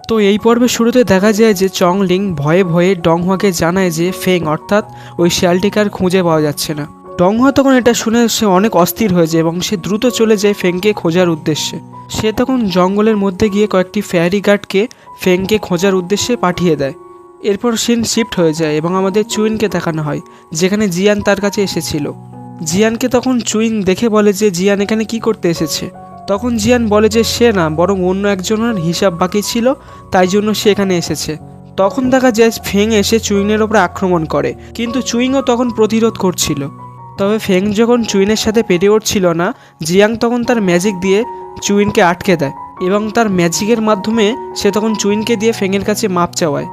তো এই পর্বের শুরুতে দেখা যায় যে চংলিং ভয়ে ভয়ে ডংহুয়াকে জানায় যে ফেং অর্থাৎ ওই শিয়ালটিকে আর খুঁজে পাওয়া যাচ্ছে না। ডংহুয়া তখন এটা শুনে সে অনেক অস্থির হয়ে যায় এবং সে দ্রুত চলে যায় ফেংকে খোঁজার উদ্দেশ্যে। সে তখন জঙ্গলের মধ্যে গিয়ে কয়েকটি ফেয়ারি গার্ডকে ফেংকে খোঁজার উদ্দেশ্যে পাঠিয়ে দেয়। এরপর সিন শিফট হয়ে যায় এবং আমাদের চুইনকে দেখানো হয়, যেখানে জিয়ান তার কাছে এসেছিল। জিয়ানকে তখন চুইন দেখে বলে যে জিয়ান এখানে কি করতে এসেছে। তখন জিয়ান বলে যে সে না, বরং অন্য একজনের হিসাব বাকি ছিল, তাই জন্য সে এখানে এসেছে। তখন দেখা যায় ফেং এসে চুইনের ওপর আক্রমণ করে, কিন্তু চুইংও তখন প্রতিরোধ করছিল। তবে ফেং যখন চুইনের সাথে পেরে উঠছিল না, জিয়াং তখন তার ম্যাজিক দিয়ে চুইনকে আটকে দেয় এবং তার ম্যাজিকের মাধ্যমে সে তখন চুইনকে দিয়ে ফেংয়ের কাছে মাপ চাওয়ায়।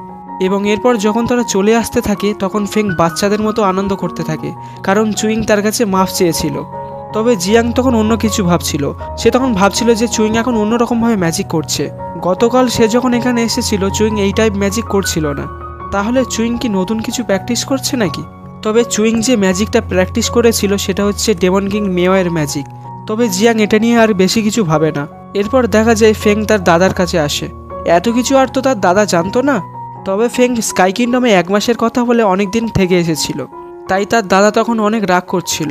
এবং এরপর যখন তারা চলে আসতে থাকে তখন ফেং বাচ্চাদের মতো আনন্দ করতে থাকে, কারণ চুইং তার কাছে মাপ চেয়েছিল। তবে জিয়াং তখন অন্য কিছু ভাবছিল। সে তখন ভাবছিল যে চুইং এখন অন্যরকমভাবে ম্যাজিক করছে। গতকাল সে যখন এখানে এসেছিল চুইং এই টাইপ ম্যাজিক করছিল না। তাহলে চুইং কি নতুন কিছু প্র্যাকটিস করছে নাকি? তবে চুইং যে ম্যাজিকটা প্র্যাকটিস করেছিল সেটা হচ্ছে ডেমন কিং মেওয়ের ম্যাজিক। তবে জিয়াং এটা নিয়ে আর বেশি কিছু ভাবে না। এরপর দেখা যায় ফেং তার দাদার কাছে আসে। এত কিছু আর তো তার দাদা জানতো না। তবে ফেং স্কাই কিংডমে 1 মাসের কথা বলে অনেক দিন থেকে এসেছিল, তাই তার দাদা তখন অনেক রাগ করছিল।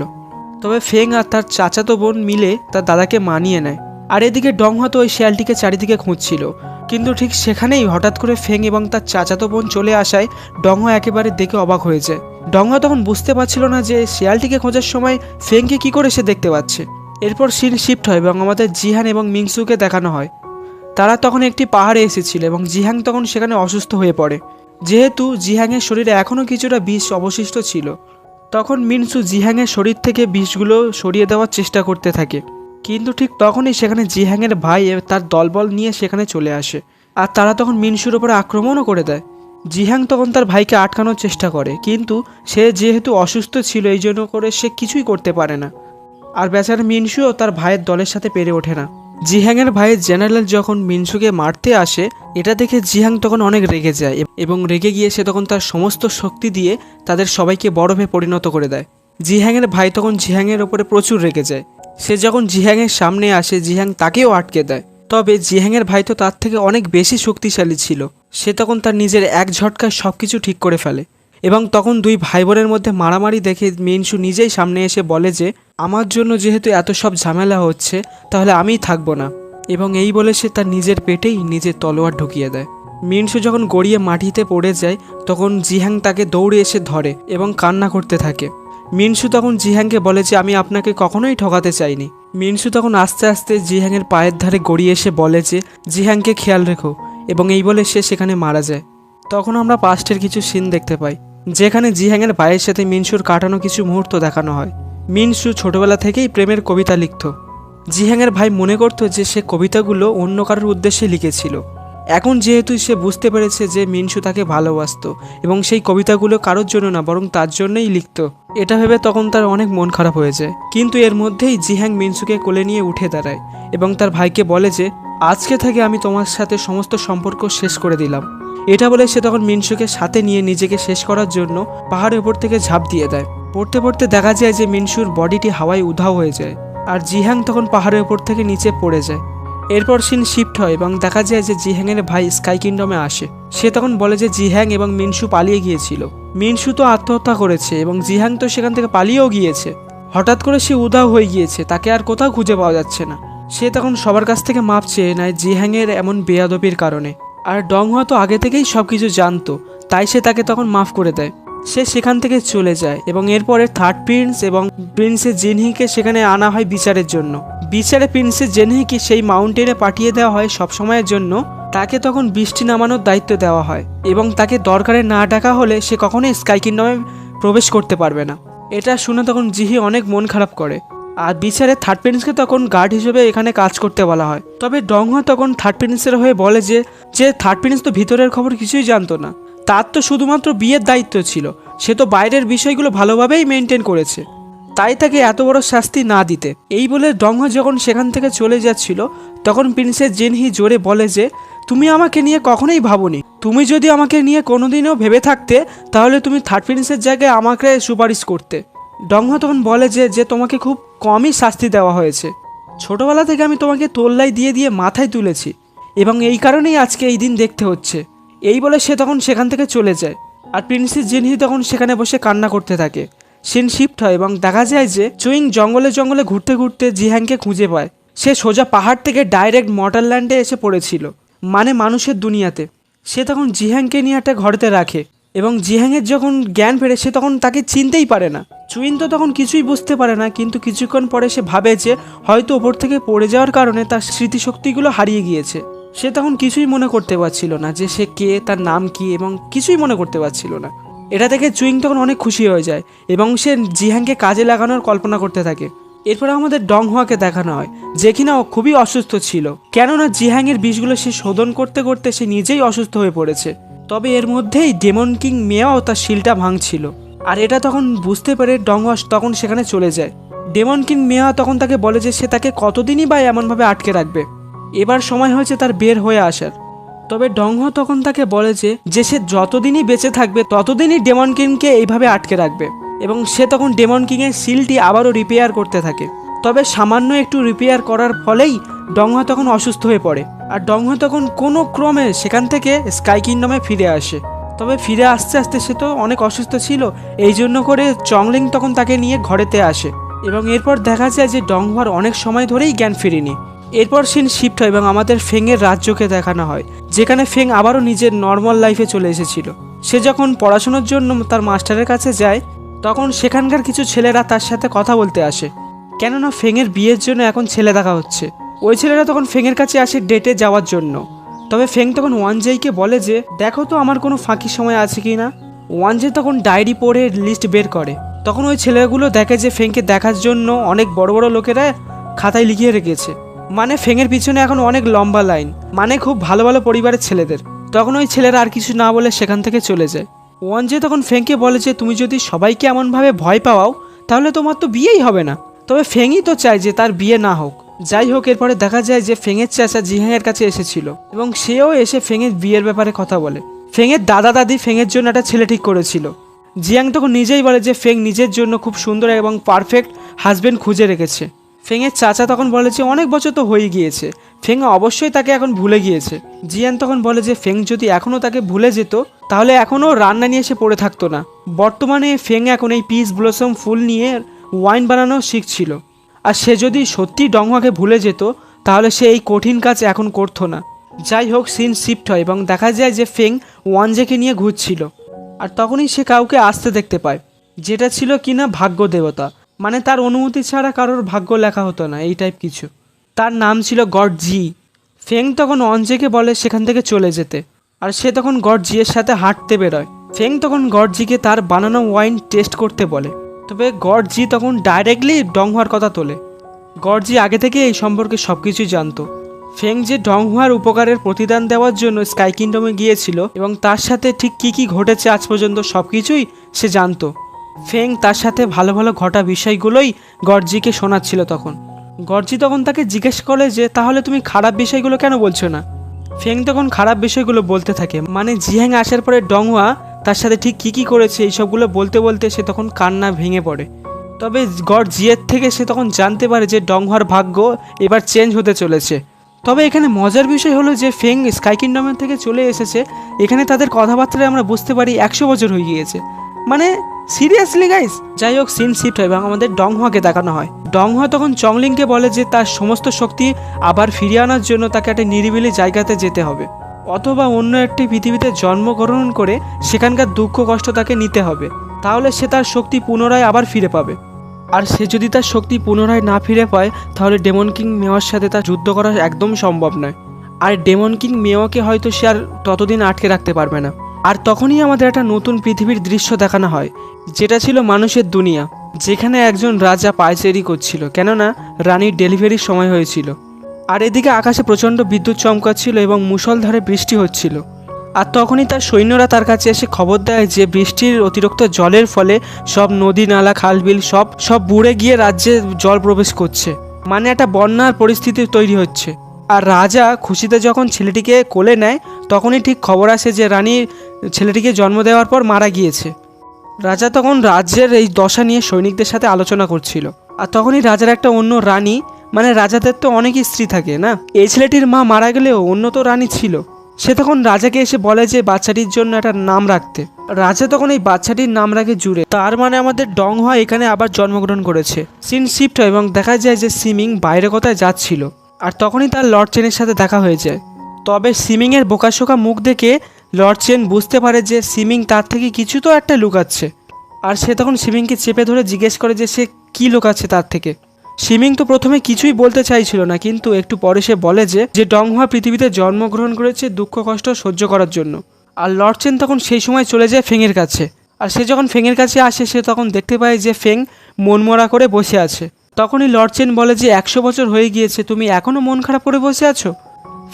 তবে ফেং আর তার চাচাতো বোন মিলে তার দাদাকে মানিয়ে নেয়। আর এদিকে ডংহুয়া তো ওই শিয়ালটিকে চারিদিকে খুঁজছিল, কিন্তু ঠিক সেখানেই হঠাৎ করে ফেং এবং তার চাচাতো বোন চলে আসায় ডংহুয়া একেবারে দেখে অবাক হয়ে যায়। ডংহুয়া তখন বুঝতে পারছিল না যে শিয়ালটিকে খোঁজার সময় ফেংকে কি করে সে দেখতে পাচ্ছে। এরপর সিন শিফট হয় এবং আমাদের জিহান এবং মিংসুকে দেখানো হয়। তারা তখন একটি পাহাড়ে এসেছিল এবং জিহাং তখন সেখানে অসুস্থ হয়ে পড়ে। যেহেতু জিহাংয়ের শরীরে এখনও কিছুটা বিষ অবশিষ্ট ছিল, তখন মিনসু জিহাংয়ের শরীর থেকে বিষগুলো সরিয়ে দেওয়ার চেষ্টা করতে থাকে। কিন্তু ঠিক তখনই সেখানে জিহাংয়ের ভাই তার দলবল নিয়ে সেখানে চলে আসে, আর তারা তখন মিনসুর ওপরে আক্রমণও করে দেয়। জিহাং তখন তার ভাইকে আটকানোর চেষ্টা করে, কিন্তু সে যেহেতু অসুস্থ ছিল এই জন্য করে সে কিছুই করতে পারে না। আর বেচারা মিনসুও তার ভাইয়ের দলের সাথে পেরে ওঠে না। জিহাংয়ের ভাইয়ের জেনারেল যখন মিনসুকে মারতে আসে, এটা দেখে জিহাং তখন অনেক রেগে যায় এবং রেগে গিয়ে সে তখন তার সমস্ত শক্তি দিয়ে তাদের সবাইকে বরফে পরিণত করে দেয়। জিহাংয়ের ভাই তখন জিহাংয়ের ওপরে প্রচুর রেগে যায়। সে যখন জিহাংয়ের সামনে আসে জিহাং তাকেও আটকে দেয়। তবে জিহাংয়ের ভাই তো তার থেকে অনেক বেশি শক্তিশালী ছিল। সে তখন তার নিজের এক ঝটকায় সব কিছু ঠিক করে ফেলে এবং তখন দুই ভাই বোনের মধ্যে মারামারি দেখে মিনসু নিজেই সামনে এসে বলে যে আমার জন্য যেহেতু এত সব ঝামেলা হচ্ছে তাহলে আমিই থাকবো না, এবং এই বলে সে তার নিজের পেটেই নিজের তলোয়ার ঢুকিয়ে দেয়। মিনসু যখন গড়িয়ে মাটিতে পড়ে যায় তখন জিহাং তাকে দৌড়ে এসে ধরে এবং কান্না করতে থাকে। মিনসু তখন জিহাংকে বলে যে আমি আপনাকে কখনোই ঠকাতে চাইনি। মিনসু তখন আস্তে আস্তে জিহাংয়ের পায়ের ধারে গড়িয়ে এসে বলে যে জিহাংকে খেয়াল রেখো, এবং এই বলে সে সেখানে মারা যায়। তখন আমরা পাস্টের কিছু সিন দেখতে পাই, যেখানে জিহাংয়ের ভাইয়ের সাথে মিনসুর কাটানো কিছু মুহূর্ত দেখানো হয়। মিনসু ছোটবেলা থেকেই প্রেমের কবিতা লিখত। জিহাংয়ের ভাই মনে করত যে সে কবিতাগুলো অন্য কারোর উদ্দেশ্যে লিখেছিল। এখন যেহেতু সে বুঝতে পেরেছে যে মিনসু তাকে ভালোবাসত এবং সেই কবিতাগুলো কারোর জন্য না বরং তার জন্যই লিখত, এটা ভেবে তখন তার অনেক মন খারাপ হয়ে যায়। কিন্তু এর মধ্যেই জিহাং মিনসুকে কোলে নিয়ে উঠে দাঁড়ায় এবং তার ভাইকে বলে যে আজকে থেকে আমি তোমার সাথে সমস্ত সম্পর্ক শেষ করে দিলাম। এটা বলে সে তখন মিনসুকে সাথে নিয়ে নিজেকে শেষ করার জন্য পাহাড়ের উপর থেকে ঝাঁপ দিয়ে দেয়। পড়তে পড়তে দেখা যায় যে মিনসুর বডিটি হাওয়ায় উধাও হয়ে যায়, আর জিহাং তখন পাহাড়ের উপর থেকে নিচে পড়ে যায়। এরপর সিন শিফট হয় এবং দেখা যায় যে জিহাংয়ের ভাই স্কাই কিংডমে আসে। সে তখন বলে যে জিহাং এবং মিনসু পালিয়ে গিয়েছিল। মিনসু তো আত্মহত্যা করেছে এবং জিহাং তো সেখান থেকে পালিয়েও গিয়েছে। হঠাৎ করে সে উধাও হয়ে গিয়েছে, তাকে আর কোথাও খুঁজে পাওয়া যাচ্ছে না। সে তখন সবার কাছ থেকে মাপ চেয়ে নেয় জিহাংয়ের এমন বেয়াদবির কারণে। আর ডংহুয়া তো আগে থেকেই সব কিছু জানতো, তাই সে তাকে তখন মাফ করে দেয়। সে সেখান থেকে চলে যায় এবং এরপরে থার্ড প্রিন্স এবং প্রিন্সেস জেনহিকে সেখানে আনা হয় বিচারের জন্য। বিচারে প্রিন্সেস জেনহিকে সেই মাউন্টেনে পাঠিয়ে দেওয়া হয় সবসময়ের জন্য। তাকে তখন বৃষ্টি নামানোর দায়িত্ব দেওয়া হয় এবং তাকে দরকারে না ডাকা হলে সে কখনোই স্কাই কিংডমে প্রবেশ করতে পারবে না। এটা শুনে তখন জিহি অনেক মন খারাপ করে। আর বিচারে থার্ড প্রিন্সকে তখন গার্ড হিসেবে এখানে কাজ করতে বলা হয়। তবে ডংহুয়া তখন থার্ড প্রিন্সের হয়ে বলে যে থার্ড প্রিন্স তো ভিতরের খবর কিছুই জানতো না, তার তো শুধুমাত্র বিয়ের দায়িত্ব ছিল, সে তো বাইরের বিষয়গুলো ভালোভাবেই মেনটেন করেছে, তাই তাকে এত বড় শাস্তি না দিতে। এই বলে ডংহুয়া যখন সেখান থেকে চলে যাচ্ছিল তখন প্রিন্সেস জেনহি জোরে বলে যে তুমি আমাকে নিয়ে কখনোই ভাবোনি, তুমি যদি আমাকে নিয়ে কোনোদিনও ভেবে থাকতে তাহলে তুমি থার্ড প্রিন্সের জায়গায় আমাকে সুপারিশ করতে। ডংহুয়া তখন বলে যে তোমাকে খুব কমই শাস্তি দেওয়া হয়েছে, ছোটবেলা থেকে আমি তোমাকে তোল্লাই দিয়ে দিয়ে মাথায় তুলেছি, এবং এই কারণেই আজকে এই দিন দেখতে হচ্ছে। এই বলে সে তখন সেখান থেকে চলে যায়। আর প্রিন্সেস জিনহি তখন সেখানে বসে কান্না করতে থাকে। সিন শিফট হয় এবং দেখা যায় যে চুইং জঙ্গলে জঙ্গলে ঘুরতে ঘুরতে জিহ্যাংকে খুঁজে পায়। সে সোজা পাহাড় থেকে ডাইরেক্ট মর্টারল্যান্ডে এসে পড়েছিল, মানে মানুষের দুনিয়াতে। সে তখন জিহ্যাংকে নিয়ে একটা ঘরেতে রাখে এবং জিহ্যাংয়ের যখন জ্ঞান ফেরে সে তখন তাকে চিনতেই পারে না। চুইন তো তখন কিছুই বুঝতে পারে না, কিন্তু কিছুক্ষণ পরে সে ভাবে যে হয়তো ওপর থেকে পড়ে যাওয়ার কারণে তার স্মৃতিশক্তিগুলো হারিয়ে গিয়েছে। সে তখন কিছুই মনে করতে পারছিল না যে সে কে, তার নাম কি, এবং কিছুই মনে করতে পারছিল না। এটা দেখে চুইং তখন অনেক খুশি হয়ে যায় এবং সে জিহ্যাংকে কাজে লাগানোর কল্পনা করতে থাকে। এরপর আমাদের ডংহুয়াকে দেখানো হয়, যে কিনা খুবই অসুস্থ ছিল, কেননা জিহ্যাংয়ের বিষগুলো সে শোধন করতে করতে সে নিজেই অসুস্থ হয়ে পড়েছে। তবে এর মধ্যেই ডেমন কিং মেয়াও তার শিলটা ভাঙছিল, আর এটা তখন বুঝতে পেরে ডংহুয়া তখন সেখানে চলে যায়। ডেমন কিং মেয়া তখন তাকে বলে যে সে তাকে কতদিনই বা এমনভাবে আটকে রাখবে, এবার সময় হয়েছে তার বের হয়ে আসার। তবে ডংহুয়া তখন তাকে বলে যে সে যতদিনই বেঁচে থাকবে ততদিনই ডেমন কিংকে এইভাবে আটকে রাখবে, এবং সে তখন ডেমন কিংয়ের সিলটি আবারও রিপেয়ার করতে থাকে। তবে সামান্য একটু রিপেয়ার করার ফলেই ডংহুয়া তখন অসুস্থ হয়ে পড়ে, আর ডংহুয়া তখন কোনো ক্রমে সেখান থেকে স্কাই কিংডমে ফিরে আসে। তবে ফিরে আসতে আসতে সে তো অনেক অসুস্থ ছিল, এই জন্য করে চংলিং তখন তাকে নিয়ে ঘরেতে আসে এবং এরপর দেখা যায় যে ডংহুয়ার অনেক সময় ধরেই জ্ঞান ফেরেনি। এরপর সিন শিফট হয় এবং আমাদের ফেংয়ের রাজ্যকে দেখানো হয়, যেখানে ফেং আবারও নিজের নর্মাল লাইফে চলে এসেছিল। সে যখন পড়াশোনার জন্য তার মাস্টারের কাছে যায় তখন সেখানকার কিছু ছেলেরা তার সাথে কথা বলতে আসে, কেননা ফেংয়ের বিয়ের জন্য এখন ছেলে দেখা হচ্ছে। ওই ছেলেরা তখন ফেংয়ের কাছে আসে ডেটে যাওয়ার জন্য। তবে ফেং তখন ওয়ানজেইকে বলে যে দেখো তো আমার কোনো ফাঁকি সময় আছে কি না। ওয়ানজে তখন ডায়েরি পড়ে লিস্ট বের করে। তখন ওই ছেলেগুলো দেখে যে ফেংকে দেখার জন্য অনেক বড় বড় লোকেরা খাতায় লিখিয়ে রেখেছে, মানে ফেংয়ের পিছনে এখন অনেক লম্বা লাইন, মানে খুব ভালো ভালো পরিবারের ছেলেদের। তখন ওই ছেলেরা আর কিছু না বলে সেখান থেকে চলে যায়। ওয়ানজে তখন ফেংকে বলে যে তুমি যদি সবাইকে এমনভাবে ভয় পাওয়াও তাহলে তোমার তো বিয়েই হবে না। তবে ফেংই তো চায় যে তার বিয়ে না হোক। যাই হোক, এরপরে দেখা যায় যে ফেংয়ের চাচা জিহ্যাংয়ের কাছে এসেছিল এবং সেও এসে ফেংয়ের বিয়ের ব্যাপারে কথা বলে। ফেংয়ের দাদা দাদি ফেংয়ের জন্য একটা ছেলে ঠিক করেছিল। জিয়াং তখন নিজেই বলে যে ফেং নিজের জন্য খুব সুন্দর এবং পারফেক্ট হাজবেন্ড খুঁজে রেখেছে। ফেংয়ের চাচা তখন বলে যে অনেক বছর তো হয়ে গিয়েছে, ফেং অবশ্যই তাকে এখন ভুলে গিয়েছে। জিয়ান তখন বলে যে ফেং যদি এখনও তাকে ভুলে যেত তাহলে এখনও রান্না নিয়ে এসে পড়ে থাকতো না। বর্তমানে ফেং এখন এই পিস ব্লসম ফুল নিয়ে ওয়াইন বানানো শিখছিল, আর সে যদি সত্যি ডংহুয়াকে ভুলে যেত তাহলে সে এই কঠিন কাজ এখন করতো না। যাই হোক, সিন শিফট হয় এবং দেখা যায় যে ফেং ওয়ানজেকে নিয়ে ঘুরছিল, আর তখনই সে কাউকে আসতে দেখতে পায়, যেটা ছিল কিনা ভাগ্য দেবতা, মানে তার অনুমতি ছাড়া কারোর ভাগ্য লেখা হতো না, এই টাইপ কিছু। তার নাম ছিল গড জি। ফেং তখন ওয়ানজেকে বলে সেখান থেকে চলে যেতে, আর সে তখন গড জিয়ের সাথে হাঁটতে বেরোয়। ফেং তখন গড জিকে তার বানানো ওয়াইন টেস্ট করতে বলে, তবে গড জি তখন ডাইরেক্টলি ডংহুয়ার কথা তোলে। গড জি আগে থেকে এই সম্পর্কে সব কিছুই জানতো। ফেং যে ডংহুয়ার উপকারের প্রতিদান দেওয়ার জন্য স্কাই কিংডমে গিয়েছিল এবং তার সাথে ঠিক কী কী ঘটেছে আজ পর্যন্ত সব কিছুই সে জানতো। ফেং তার সাথে ভালো ভালো ঘটা বিষয়গুলোই গডজিকে শোনাচ্ছিল। তখন গডজি তখন তাকে জিজ্ঞেস করে যে তাহলে তুমি খারাপ বিষয়গুলো কেন বলছো না। ফেং তখন খারাপ বিষয়গুলো বলতে থাকে, মানে জিহ্যাং আসার পরে ডংহুয়া তার সাথে ঠিক কী কী করেছে এইসবগুলো বলতে বলতে সে তখন কান্না ভেঙে পড়ে। তবে গড জিয়ের থেকে সে তখন জানতে পারে যে ডংহুয়ার ভাগ্য এবার চেঞ্জ হতে চলেছে। তবে এখানে মজার বিষয় হলো যে ফেং স্কাই কিংডমের থেকে চলে এসেছে, এখানে তাদের কথাবার্তায় আমরা বুঝতে পারি 100 বছর হয়ে গিয়েছে, মানে সিরিয়াসলি গাইস। যাই হোক, সিন শিফট হয় এবং আমাদের ডংহুয়াকে দেখানো হয়। ডংহুয়া তখন চংলিংকে বলে যে তার সমস্ত শক্তি আবার ফিরিয়ে আনার জন্য তাকে একটা নিরিবিলি জায়গাতে যেতে হবে, অথবা অন্য একটি পৃথিবীতে জন্মগ্রহণ করে সেখানকার দুঃখ কষ্ট তাকে নিতে হবে, তাহলে সে তার শক্তি পুনরায় আবার ফিরে পাবে। আর সে যদি তার শক্তি পুনরায় না ফিরে পায় তাহলে ডেমন কিং মেওয়ার সাথে তার যুদ্ধ করা একদম সম্ভব নয়, আর ডেমন কিং মেওয়াকে হয়তো সে আর ততদিন আটকে রাখতে পারবে না। আর তখনই আমাদের একটা নতুন পৃথিবীর দৃশ্য দেখানো হয়, যেটা ছিল মানুষের দুনিয়া, যেখানে একজন রাজা পায়চারি করছিল, কেননা রানীর ডেলিভারির সময় হয়েছিল। আর এদিকে আকাশে প্রচণ্ড বিদ্যুৎ চমকাচ্ছিল এবং মুষলধারে বৃষ্টি হচ্ছিল। আর তখনই তার সৈন্যরা তার কাছে এসে খবর দেয় যে বৃষ্টির অতিরিক্ত জলের ফলে সব নদী নালা খাল বিল সব বুড়ে গিয়ে রাজ্যে জল প্রবেশ করছে, মানে একটা বন্যার পরিস্থিতি তৈরি হচ্ছে। আর রাজা খুশিতে যখন ছেলেটিকে কোলে নেয় তখনই ঠিক খবর আসে যে রানীর ছেলেটিকে জন্ম দেওয়ার পর মারা গিয়েছে। রাজা তখন রাজ্যের এই দশা নিয়ে সৈনিকদের সাথে আলোচনা করছিল, আর তখনই রাজার একটা অন্য রানী মানে রাজাদের তো অনেকই স্ত্রী থাকে না, এই ছেলেটির মা মারা গেলেও অন্য তো রানী ছিল। সে তখন রাজাকে এসে বলে যে বাচ্চাটির জন্য একটা নাম রাখতে। রাজা তখন এই বাচ্চাটির নাম রাখে জুরে। তার মানে আমাদের ডংহোয়া এখানে আবার জন্মগ্রহণ করেছে। সিন শিফট হয় এবং দেখা যায় যে সিমিং বাইরে কোথায় যাচ্ছিল, আর তখনই তার লর্ড চেনের সাথে দেখা হয়ে যায়। তবে সিমিংয়ের বোকাশোকা মুখ দেখে লর্ড চেন বুঝতে পারে যে সিমিং তার থেকে কিছু তো একটা লুকাচ্ছে। আর সে তখন সিমিংকে চেপে ধরে জিজ্ঞেস করে যে সে কী লুকাচ্ছে তার থেকে। সিমিং তো প্রথমে কিছুই বলতে চাইছিল না, কিন্তু একটু পরে সে বলে যে ডংহোয়া পৃথিবীতে জন্মগ্রহণ করেছে দুঃখ কষ্ট সহ্য করার জন্য। আর লর্ড চেন তখন সেই সময় চলে যায় ফেংয়ের কাছে। আর সে যখন ফেংয়ের কাছে আসে সে তখন দেখতে পায় যে ফেং মনমরা করে বসে আছে। তখনই লর্ড চেন বলে যে 100 বছর হয়ে গিয়েছে, তুমি এখনও মন খারাপ করে বসে আছো।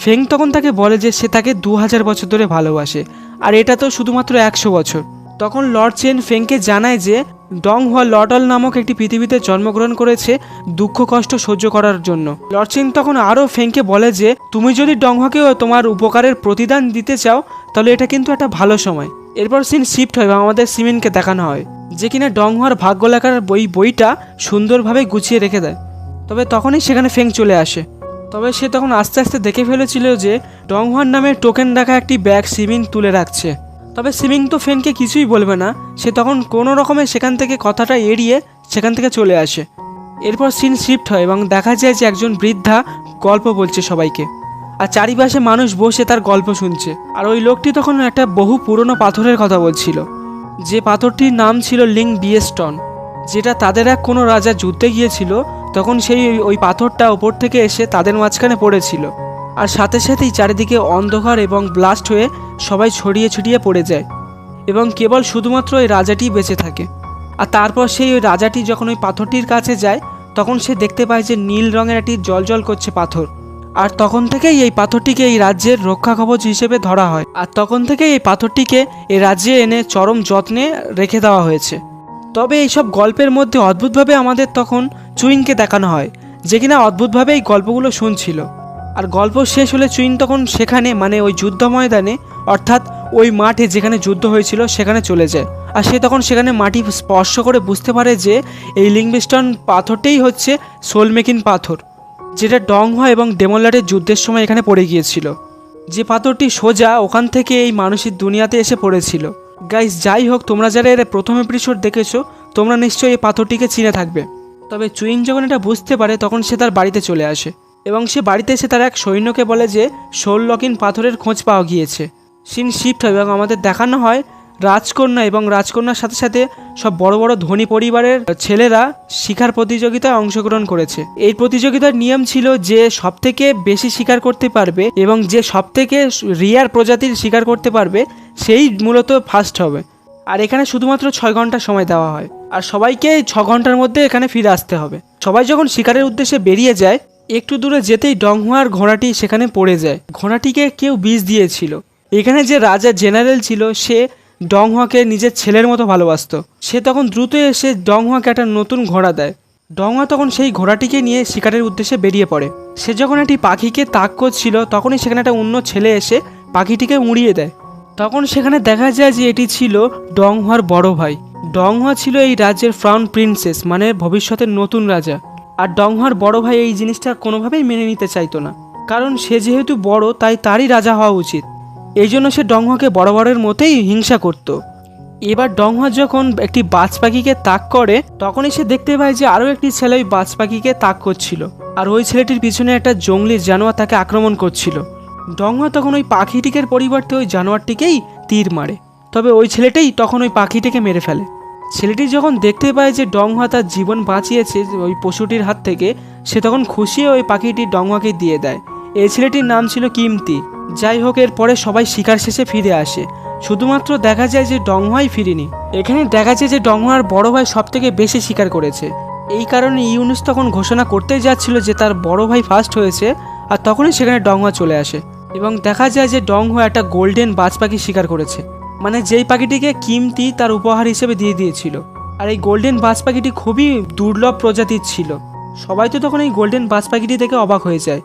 ফেং তখন তাকে বলে যে সে তাকে 2000 বছর ধরে ভালোবাসে, আর এটা তো শুধুমাত্র 100 বছর। তখন লর্ড চেন ফেংকে জানায় যে ডংহোয়া লটল নামক একটি পৃথিবীতে জন্মগ্রহণ করেছে দুঃখ কষ্ট সহ্য করার জন্য। লর্ড চেন তখন আরও ফেংকে বলে যে তুমি যদি ডংহোয়াকেও তোমার উপকারের প্রতিদান দিতে চাও তাহলে এটা কিন্তু একটা ভালো সময়। এরপর সিন শিফট হয় এবং আমাদের সিমিনকে দেখানো হয় যে কিনা ডংহোয়ার ভাগ্য লেখার বইটা সুন্দরভাবে গুছিয়ে রেখে দেয়। তবে তখনই সেখানে ফেং চলে আসে। তবে সে তখন আস্তে আস্তে দেখে ফেলেছিল যে ডংহোয়ার নামে টোকেন রাখা একটি ব্যাগ সিমিন তুলে রাখছে। তবে সিমিং তো ফেনকে কিছুই বলবে না, সে তখন কোনো রকমে সেখান থেকে কথাটা এড়িয়ে সেখান থেকে চলে আসে। এরপর সিন শিফট হয় এবং দেখা যায় যে একজন বৃদ্ধা গল্প বলছে সবাইকে, আর চারিপাশে মানুষ বসে তার গল্প শুনছে। আর ওই লোকটি তখন একটা বহু পুরনো পাথরের কথা বলছিল, যে পাথরটির নাম ছিল লিং বিয়েস্টন, যেটা তাদের এক কোনো রাজা যুদ্ধে গিয়েছিল তখন সেই ওই পাথরটা ওপর থেকে এসে তাদের মাঝখানে পড়েছিল। আর সাথে সাথেই চারিদিকে অন্ধকার এবং ব্লাস্ট হয়ে সবাই ছড়িয়ে ছিটিয়ে পড়ে যায় এবং কেবল শুধুমাত্র ওই রাজাটি বেঁচে থাকে। আর তারপর সেই ওই রাজাটি যখন ওই পাথরটির কাছে যায় তখন সে দেখতে পায় যে নীল রঙের একটি জলজল করছে পাথর। আর তখন থেকেই এই পাথরটিকে এই রাজ্যের রক্ষা কবচ হিসেবে ধরা হয়। আর তখন থেকেই এই পাথরটিকে এই রাজ্যে এনে চরম যত্নে রেখে দেওয়া হয়েছে। তবে এইসব গল্পের মধ্যে অদ্ভুতভাবে আমাদের তখন চুইংকে দেখানো হয়, যে কিনা অদ্ভুতভাবে এই গল্পগুলো শুনছিল। আর গল্প শেষ হলে চুইং তখন সেখানে মানে ওই যুদ্ধ ময়দানে অর্থাৎ ওই মাঠে যেখানে যুদ্ধ হয়েছিল সেখানে চলে যায়। আর সে তখন সেখানে মাটি স্পর্শ করে বুঝতে পারে যে এই লিংবিস্টন পাথরটাই হচ্ছে সোলমেকিন পাথর, যেটা ডংহোয়া এবং ডেমনলারের যুদ্ধের সময় এখানে পড়ে গিয়েছিল। যে পাথরটি সোজা ওখান থেকে এই মানুষের দুনিয়াতে এসে পড়েছিল। গাইস, যাই হোক, তোমরা যারা এর প্রথম এপিসোড দেখেছো তোমরা নিশ্চয়ই এই পাথরটিকে চিনে থাকবে। তবে চুইং যখন এটা বুঝতে পারে তখন সে তার বাড়িতে চলে আসে এবং সে বাড়িতে এসে তার এক সৈন্যকে বলে যে সোললকিন পাথরের খোঁজ পাওয়া গিয়েছে। সিন শিফট হয় এবং আমাদের দেখানো হয় রাজকন্যা এবং রাজকন্যার সাথে সাথে সব বড় বড় ধনী পরিবারের ছেলেরা শিকার প্রতিযোগিতায় অংশগ্রহণ করেছে। এই প্রতিযোগিতার নিয়ম ছিল যে সবথেকে বেশি শিকার করতে পারবে এবং যে সবথেকে রিয়ার প্রজাতির শিকার করতে পারবে সেই মূলত ফার্স্ট হবে। আর এখানে শুধুমাত্র 6 ঘন্টা সময় দেওয়া হয়, আর সবাইকে 6 ঘন্টার মধ্যে এখানে ফিরে আসতে হবে। সবাই যখন শিকারের উদ্দেশ্যে বেরিয়ে যায় একটু দূরে যেতেই ডংহোয়ার ঘোড়াটি সেখানে পড়ে যায়। ঘোড়াটিকে কেউ বিষ দিয়েছিল। এখানে যে রাজা জেনারেল ছিল সে ডংহোয়াকে নিজের ছেলের মতো ভালোবাসত। সে তখন দ্রুত এসে ডংহোয়াকে একটা নতুন ঘোড়া দেয়। ডংহোয়া তখন সেই ঘোড়াটিকে নিয়ে শিকারের উদ্দেশ্যে বেরিয়ে পড়ে। সে যখন একটি পাখিকে তাক করছিল তখনই সেখানে একটা অন্য ছেলে এসে পাখিটিকে উড়িয়ে দেয়। তখন সেখানে দেখা যায় যে এটি ছিল ডংহোয়ার বড় ভাই। ডংহোয়া ছিল এই রাজ্যের ক্রাউন প্রিন্সেস, মানে ভবিষ্যতের নতুন রাজা। আর ডংহোয়ার বড় ভাই এই জিনিসটা কোনোভাবেই মেনে নিতে চাইতো না, কারণ সে যেহেতু বড় তাই তারই রাজা হওয়া উচিত। এই জন্য সে ডংহোয়াকে বড়ের মতোই হিংসা করত। এবার ডংহোয়া যখন একটি বাজ পাখিকে তাক করে তখনই সে দেখতে পায় যে আরও একটি ছেলে ওই বাজ পাখিকে তাক করছিল, আর ওই ছেলেটির পিছনে একটা জঙ্গলি জানোয়ার তাকে আক্রমণ করছিল। ডংহোয়া তখন ওই পাখিটিকের পরিবর্তে ওই জানোয়ারটিকেই তীর মারে, তবে ওই ছেলেটাই তখন ওই পাখিটিকে মেরে ফেলে। ছেলেটি যখন দেখতে পায় যে ডংহোয়া তার জীবন বাঁচিয়েছে ওই পশুটির হাত থেকে, সে তখন খুশি ওই পাখিটি ডংহোয়াকে দিয়ে দেয়। এই ছেলেটির নাম ছিল কিমতি। যাই হোক, এরপরে সবাই শিকার শেষে ফিরে আসে, শুধুমাত্র দেখা যায় যে ডংহোয়াই ফিরেনি। এখানে দেখা যায় যে ডংহোয়ার বড় ভাই সব থেকে বেশি শিকার করেছে। এই কারণে ইউনুস তখন ঘোষণা করতেই যাচ্ছিল যে তার বড় ভাই ফার্স্ট হয়েছে, আর তখনই সেখানে ডংহোয়া চলে আসে এবং দেখা যায় যে ডংহোয়া একটা গোল্ডেন বাজ পাখি শিকার করেছে, মানে যেই পাখিটিকে কিমতি তার উপহার হিসেবে দিয়ে দিয়েছিল। আর এই গোল্ডেন বাজ পাখিটি খুবই দুর্লভ প্রজাতির ছিল। সবাই তো তখন এই গোল্ডেন বাজ পাখিটি দেখে অবাক হয়ে যায়,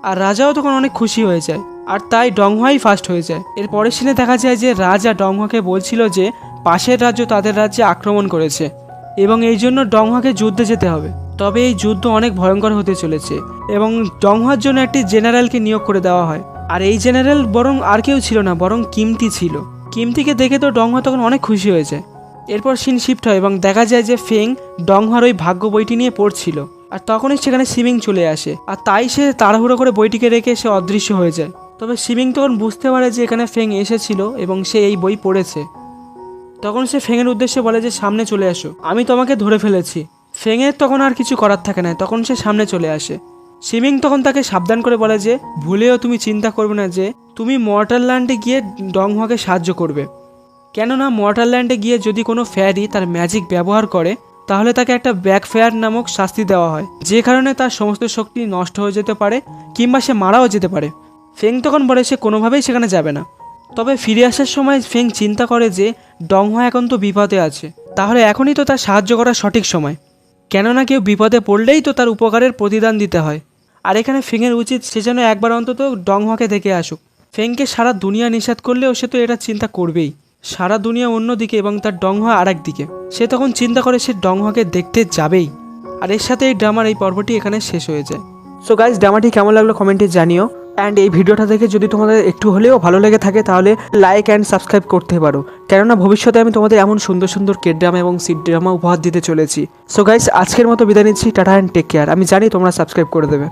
আর রাজাও তখন অনেক খুশি হয়ে যায়, আর তাই ডংহোয়াই ফার্স্ট হয়ে যায়। এর পরের সিনে দেখা যায় যে রাজা ডংহোয়াকে বলছিল যে পাশের রাজ্য তাদের রাজ্যে আক্রমণ করেছে এবং এই জন্য ডংহোয়াকে যুদ্ধে যেতে হবে। তবে এই যুদ্ধ অনেক ভয়ঙ্কর হতে চলেছে এবং ডংহার জন্য একটি জেনারেলকে নিয়োগ করে দেওয়া হয়। আর এই জেনারেল বরং আর কেউ ছিল না, বরং কিমতি ছিল। কিমতিকে দেখে তো ডংহা তখন অনেক খুশি হয়ে যায়। এরপর সিন শিফট হয় এবং দেখা যায় যে ফেং ডংহার ওই ভাগ্য বইটি নিয়ে পড়ছিল। আর তখনই সেখানে সিমিং চলে আসে, আর তাই সে তাড়াহুড়ো করে বইটিকে রেখে সে অদৃশ্য হয়ে যায়। তবে সিমিং তখন বুঝতে পারে যে এখানে ফেং এসেছিল এবং সে এই বই পড়েছে। তখন সে ফেংয়ের উদ্দেশ্যে বলে যে সামনে চলে আসো, আমি তোমাকে ধরে ফেলেছি। ফেংয়ের তখন আর কিছু করার থাকে না, তখন সে সামনে চলে আসে। সিমিং তখন তাকে সাবধান করে বলে যে ভুলেও তুমি চিন্তা করবে না যে তুমি মর্টারল্যান্ডে গিয়ে ডংহাকে সাহায্য করবে। কেননা মর্টারল্যান্ডে গিয়ে যদি কোনো ফ্যারি তার ম্যাজিক ব্যবহার করে তাহলে তাকে একটা ব্যাকফায়ার নামক শাস্তি দেওয়া হয়, যে কারণে তার সমস্ত শক্তি নষ্ট হয়ে যেতে পারে কিংবা সে মারাও যেতে পারে। ফেং তখন বলে সে কোনোভাবেই সেখানে যাবে না। তবে ফিরে আসার সময় ফেং চিন্তা করে যে ডংহা এখন তো বিপদে আছে, তাহলে এখনই তো তার সাহায্য করার সঠিক সময়। কেননা কেউ বিপদে পড়লেই তো তার উপকারের প্রতিদান দিতে হয়। আর এখানে ফেংয়ের উচিত সে যেন একবার অন্তত ডংহাকে দেখে আসুক। ফেংকে সারা দুনিয়া নিষেধ করলেও সে তো এটা চিন্তা করবেই, সারা দুনিয়া অন্যদিকে এবং তার ডংহা আর একদিকে। সে তখন চিন্তা করে সে ডংহাকে দেখতে যাবেই। আর এর সাথে এই ড্রামার এই পর্বটি এখানে শেষ হয়ে যায়। সো গাইজ, ড্রামাটি কেমন লাগলো কমেন্টে জানিও। অ্যান্ড এই ভিডিওটা দেখে যদি তোমাদের একটু হলেও ভালো লেগে থাকে তাহলে লাইক অ্যান্ড সাবস্ক্রাইব করতে পারো, কেননা ভবিষ্যতে আমি তোমাদের এমন সুন্দর সুন্দর কে ড্রামা এবং সি ড্রামা উপহার দিতে চলেছি। সো গাইজ, আজকের মতো বিদায় নিচ্ছি। Tata and take care. আমি জানি তোমরা সাবস্ক্রাইব করে দেবে।